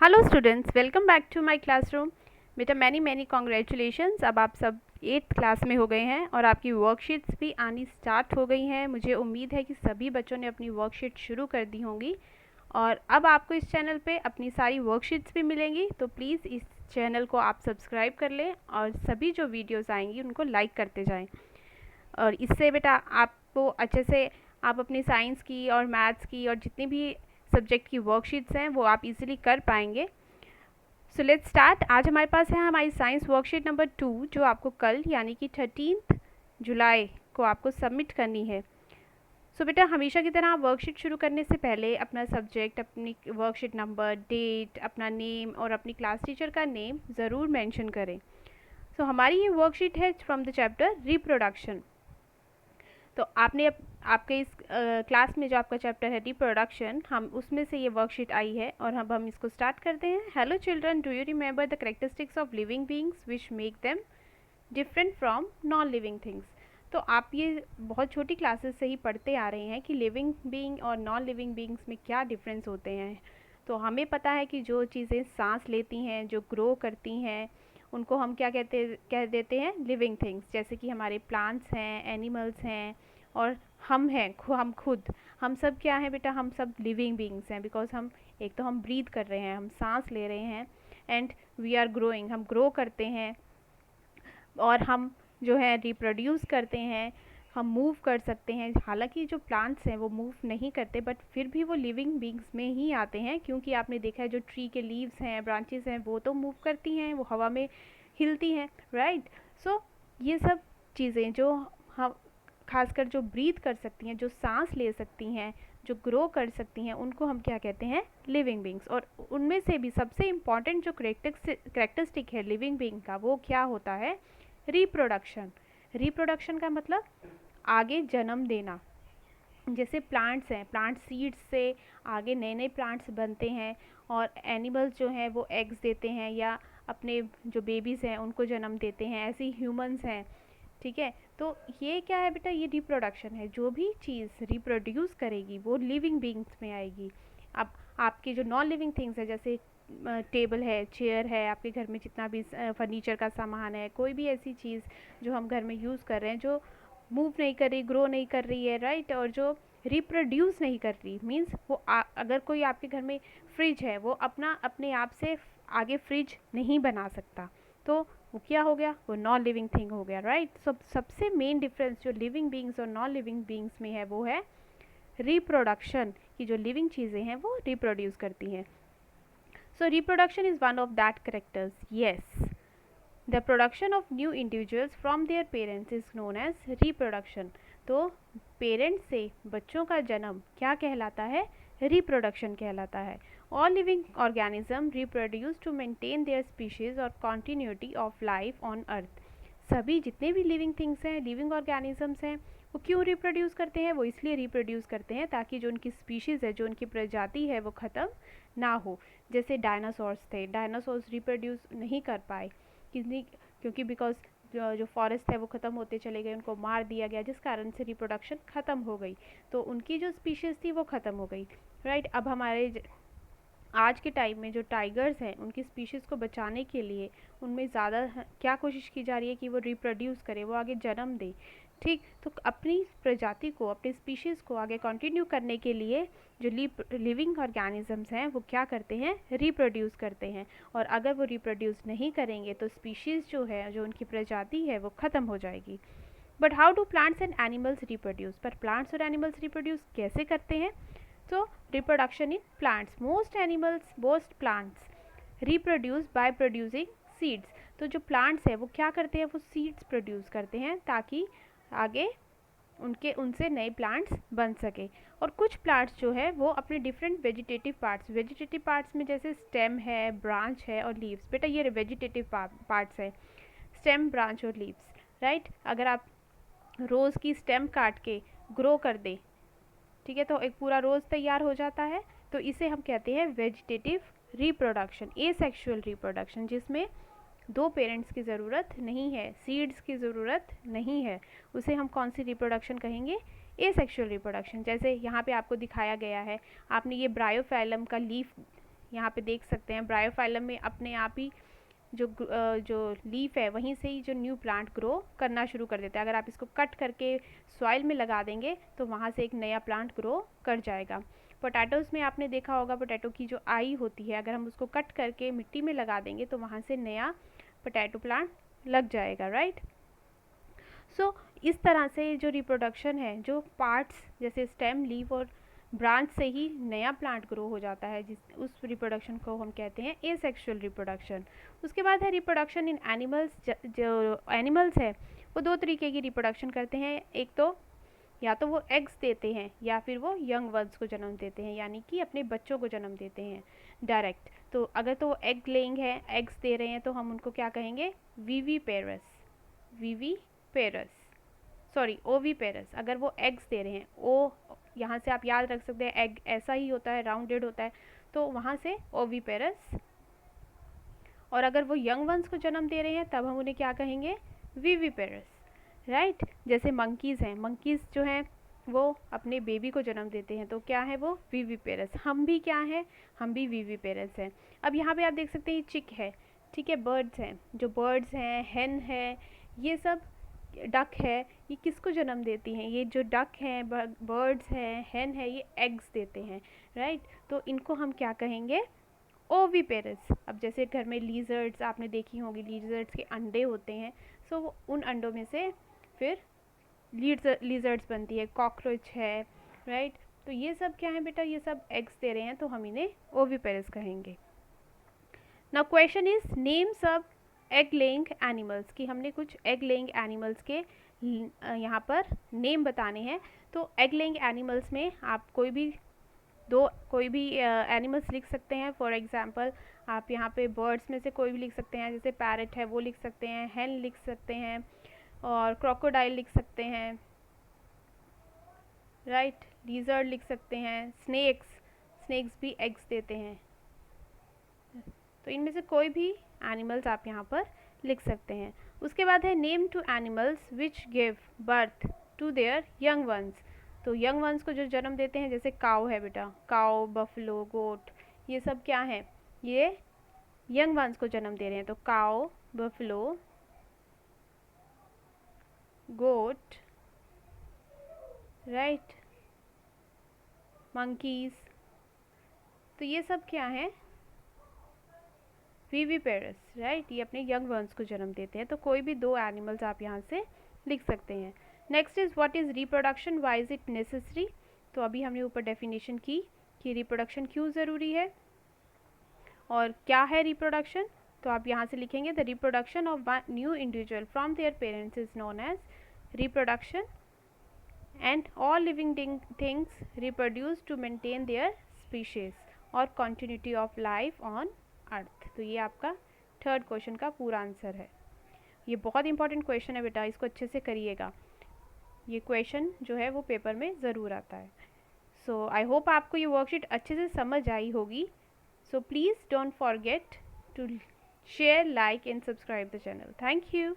Hello students, welcome back to my classroom. बेटा many congratulations. अब आप सब 8th क्लास में हो गए हैं और आपकी वर्कशीट्स भी आनी स्टार्ट हो गई हैं। मुझे उम्मीद है कि सभी बच्चों ने अपनी वर्कशीट शुरू कर दी होंगी और अब आपको इस चैनल पे अपनी सारी वर्कशीट्स भी मिलेंगी। तो प्लीज़ इस चैनल को आप सब्सक्राइब कर लें और सभी जो वीडियोज़ आएंगी उनको लाइक करते जाएँ। और इससे बेटा आपको अच्छे से आप अपनी साइंस की और मैथ्स की और जितनी भी सब्जेक्ट की वर्कशीट्स हैं वो आप इजीली कर पाएंगे। So let's start. आज हमारे पास है हमारी साइंस वर्कशीट नंबर 2 जो आपको कल यानी कि 13 जुलाई को आपको सबमिट करनी है। सो बेटा हमेशा की तरह वर्कशीट शुरू करने से पहले अपना सब्जेक्ट, अपनी वर्कशीट नंबर, डेट, अपना नेम और अपनी क्लास टीचर का नेम ज़रूर मेंशन करें। सो हमारी ये वर्कशीट है फ्रॉम द चैप्टर रिप्रोडक्शन। तो आपने आपके इस क्लास में जो आपका चैप्टर है रिप्रोडक्शन, हम उसमें से ये वर्कशीट आई है और अब हम इसको स्टार्ट करते हैं। Hello children, do you remember the characteristics of living beings which make them different from non living things. तो आप ये बहुत छोटी क्लासेस से ही पढ़ते आ रहे हैं कि लिविंग बीइंग और नॉन लिविंग बीइंग्स में क्या डिफरेंस होते हैं। तो हमें पता है कि जो चीज़ें सांस लेती हैं, जो ग्रो करती हैं, उनको हम क्या कह देते हैं, लिविंग थिंग्स। जैसे कि हमारे प्लांट्स हैं, एनिमल्स हैं और हम हैं, हम खुद, हम सब क्या हैं बेटा, हम सब लिविंग बीइंग्स हैं। बिकॉज हम एक तो हम ब्रीथ कर रहे हैं, हम सांस ले रहे हैं एंड वी आर ग्रोइंग, हम ग्रो करते हैं और हम जो है रिप्रोड्यूस करते हैं, हम मूव कर सकते हैं। हालांकि जो प्लांट्स हैं वो मूव नहीं करते बट फिर भी वो लिविंग बीइंग्स में ही आते हैं, क्योंकि आपने देखा है जो ट्री के लीव्स हैं, ब्रांचेस हैं, वो तो मूव करती हैं, वो हवा में हिलती हैं, राइट। सो ये सब चीज़ें जो हम खासकर जो ब्रीथ कर सकती हैं, जो सांस ले सकती हैं, जो ग्रो कर सकती हैं, उनको हम क्या कहते हैं, लिविंग बीइंग्स। और उनमें से भी सबसे इम्पॉर्टेंट जो करेक्टरिस्टिक है लिविंग बीइंग का, वो क्या होता है, रिप्रोडक्शन। रिप्रोडक्शन का मतलब आगे जन्म देना। जैसे प्लांट्स हैं, प्लांट सीड्स से आगे नए नए प्लांट्स बनते हैं और एनिमल्स जो हैं वो एग्स देते हैं या अपने जो बेबीज़ हैं उनको जन्म देते हैं। ऐसे ही ह्यूमंस हैं, ठीक है। तो ये क्या है बेटा, ये रिप्रोडक्शन है। जो भी चीज़ रिप्रोड्यूस करेगी वो लिविंग बीइंग्स में आएगी। अब आपकी जो नॉन लिविंग थिंग्स है, जैसे टेबल है, चेयर है, आपके घर में जितना भी फर्नीचर का सामान है, कोई भी ऐसी चीज़ जो हम घर में यूज़ कर रहे हैं, जो मूव नहीं कर रही, ग्रो नहीं कर रही है, राइट, और जो रिप्रोड्यूस नहीं कर रही, मीन्स वो अगर कोई आपके घर में फ्रिज है, वो अपने आप से आगे फ्रिज नहीं बना सकता, तो वो क्या हो गया, वो नॉन लिविंग थिंग हो गया, राइट। सबसे मेन डिफरेंस जो लिविंग बीइंग्स और नॉन लिविंग बीइंग्स में है वो है रिप्रोडक्शन, की जो लिविंग चीज़ें हैं वो रिप्रोड्यूस करती हैं। So reproduction is one of that characters, yes. The production of new individuals from their parents is known as reproduction. तो पेरेंट्स से बच्चों का जन्म क्या कहलाता है, रिप्रोडक्शन कहलाता है। All living organism reproduce to maintain their species और continuity of life on earth. सभी जितने भी लिविंग थिंग्स हैं, लिविंग ऑर्गेनिजम्स हैं, वो क्यों रिप्रोड्यूस करते हैं, वो इसलिए रिप्रोड्यूस करते हैं ताकि जो उनकी स्पीशीज़ है, जो उनकी प्रजाति है, वो ख़त्म ना हो। जैसे डायनासोर्स थे, डायनासोर्स रिप्रोड्यूस नहीं कर पाए, कितनी, क्योंकि बिकॉज जो फॉरेस्ट है वो ख़त्म होते चले गए, उनको मार दिया गया, जिस कारण से रिप्रोडक्शन ख़त्म हो गई, तो उनकी जो स्पीशीज़ थी वो ख़त्म हो गई, राइट। अब हमारे आज के टाइम में जो टाइगर्स हैं, उनकी स्पीशीज़ को बचाने के लिए उनमें ज़्यादा क्या कोशिश की जा रही है कि वो रिप्रोड्यूस करे, वो आगे जन्म दे, ठीक। तो अपनी प्रजाति को, अपनी स्पीशीज़ को आगे कंटिन्यू करने के लिए जो लिविंग ऑर्गेनिजम्स हैं वो क्या करते हैं, रिप्रोड्यूस करते हैं। और अगर वो रिप्रोड्यूस नहीं करेंगे तो स्पीशीज़ जो है, जो उनकी प्रजाति है, वो ख़त्म हो जाएगी। But how do plants and animals reproduce, पर प्लांट्स और एनिमल्स रिप्रोड्यूस कैसे करते हैं। So reproduction in plants, most animals, most plants reproduce by producing seeds। तो जो plants है वो क्या करते हैं, वो seeds produce करते हैं ताकि आगे उनसे नए प्लांट्स बन सके। और कुछ प्लांट्स जो है वो अपने डिफरेंट वेजिटेटिव पार्ट्स में, जैसे स्टेम है, ब्रांच है और लीव्स। बेटा ये वेजिटेटिव पार्ट्स है, स्टेम, ब्रांच और लीव्स, राइट। अगर आप रोज़ की स्टेम काट के ग्रो कर दे, ठीक है, तो एक पूरा रोज़ तैयार हो जाता है। तो इसे हम कहते हैं वेजिटेटिव रिप्रोडक्शन, एसेक्सुअल रिप्रोडक्शन, जिसमें दो पेरेंट्स की ज़रूरत नहीं है, सीड्स की ज़रूरत नहीं है, उसे हम कौन सी रिप्रोडक्शन कहेंगे, एसेक्सुअल रिप्रोडक्शन। जैसे यहाँ पे आपको दिखाया गया है, आपने ये ब्रायोफाइलम का लीफ यहाँ पे देख सकते हैं ब्रायोफाइलम में अपने आप ही जो लीफ है वहीं से ही जो न्यू प्लांट ग्रो करना शुरू कर देता है। अगर आप इसको कट करके सॉइल में लगा देंगे तो वहाँ से एक नया प्लांट ग्रो कर जाएगा। पोटैटोज़ में आपने देखा होगा पोटैटो की जो आई होती है, अगर हम उसको कट करके मिट्टी में लगा देंगे तो वहाँ से नया पोटैटो प्लांट लग जाएगा, राइट। सो इस तरह से जो रिप्रोडक्शन है, जो पार्ट्स जैसे स्टेम, लीफ और ब्रांच से ही नया प्लांट ग्रो हो जाता है, जिस उस रिप्रोडक्शन को हम कहते हैं एसेक्सुअल रिप्रोडक्शन। उसके बाद है रिप्रोडक्शन इन एनिमल्स। जो एनिमल्स है वो दो तरीके की रिप्रोडक्शन करते हैं। एक तो या तो वो एग्स देते हैं या फिर वो यंग वंस को जन्म देते हैं, यानी कि अपने बच्चों को जन्म देते हैं डायरेक्ट। तो अगर तो वो एग लेइंग है, एग्स दे रहे हैं, तो हम उनको क्या कहेंगे, विविपेरस, विविपेरस, सॉरी ओविपेरस। अगर वो एग्स दे रहे हैं, ओ यहाँ से आप याद रख सकते हैं एग ऐसा ही होता है, राउंडेड होता है, तो वहाँ से ओविपेरस। और अगर वो यंग वंस को जन्म दे रहे हैं तब हम उन्हें क्या कहेंगे, विविपेरस, राइट। जैसे मंकीज़ हैं, मंकीज़ जो हैं वो अपने बेबी को जन्म देते हैं, तो क्या है वो, विविपेरस। हम भी क्या है, हम भी विविपेरस हैं। अब यहाँ पे आप देख सकते हैं चिक है, ठीक है, बर्ड्स हैं, जो बर्ड्स हैं, हेन है, ये सब डक है, ये किसको जन्म देती हैं, ये जो डक हैं, बर्ड्स हैं, हेन है, ये एग्स देते हैं, राइट। तो इनको हम क्या कहेंगे, ओविपेरस। अब जैसे घर में लीजर्ड्स आपने देखी होंगी, लीजर्ड्स के अंडे होते हैं, सो उन अंडों में से फिर लीजर्ड्स बनती है, कॉकरोच है, राइट। तो ये सब क्या है बेटा, ये सब एग्स दे रहे हैं, तो हम इन्हें ओविपेरस कहेंगे। नाउ क्वेश्चन इज नेम सब एग लेइंग एनिमल्स, कि हमने कुछ एग लेइंग एनिमल्स के यहाँ पर नेम बताने हैं। तो एग लेइंग एनिमल्स में आप कोई भी एनिमल्स लिख सकते हैं। फॉर एग्जांपल आप यहाँ पे बर्ड्स में से कोई भी लिख सकते हैं, जैसे पैरट है वो लिख सकते हैं, हेन लिख सकते हैं, और क्रोकोडाइल लिख सकते हैं, राइट, लीजर्ड लिख सकते हैं, स्नेक्स भी एग्स देते हैं। तो इनमें से कोई भी एनिमल्स आप यहाँ पर लिख सकते हैं। उसके बाद है name two animals which give birth to their young ones. तो यंग वंस को जो जन्म देते हैं, जैसे काऊ है बेटा, काऊ, बफलो, गोट, ये सब क्या है, ये यंग वंस को जन्म दे रहे हैं। तो काऊ, बफलो, गोट, राइट, मंकीज, तो ये सब क्या है, विविपेरस, राइट, ये अपने यंग वंस को जन्म देते हैं। तो कोई भी दो एनिमल्स आप यहाँ से लिख सकते हैं। Next is what is reproduction, why is it necessary. तो अभी हमने ऊपर डेफिनेशन की कि रिप्रोडक्शन क्यों ज़रूरी है और क्या है रिप्रोडक्शन। तो आप यहाँ से लिखेंगे the reproduction of new individual from their parents is known as reproduction, and all living things reproduce to maintain their species और continuity of life on earth. तो ये आपका थर्ड क्वेश्चन का पूरा आंसर है। ये बहुत इंपॉर्टेंट क्वेश्चन है बेटा, इसको अच्छे से करिएगा। ये क्वेश्चन जो है वो पेपर में ज़रूर आता है। सो आई होप आपको ये वर्कशीट अच्छे से समझ आई होगी। So please don't forget to share, like and subscribe the channel. Thank you.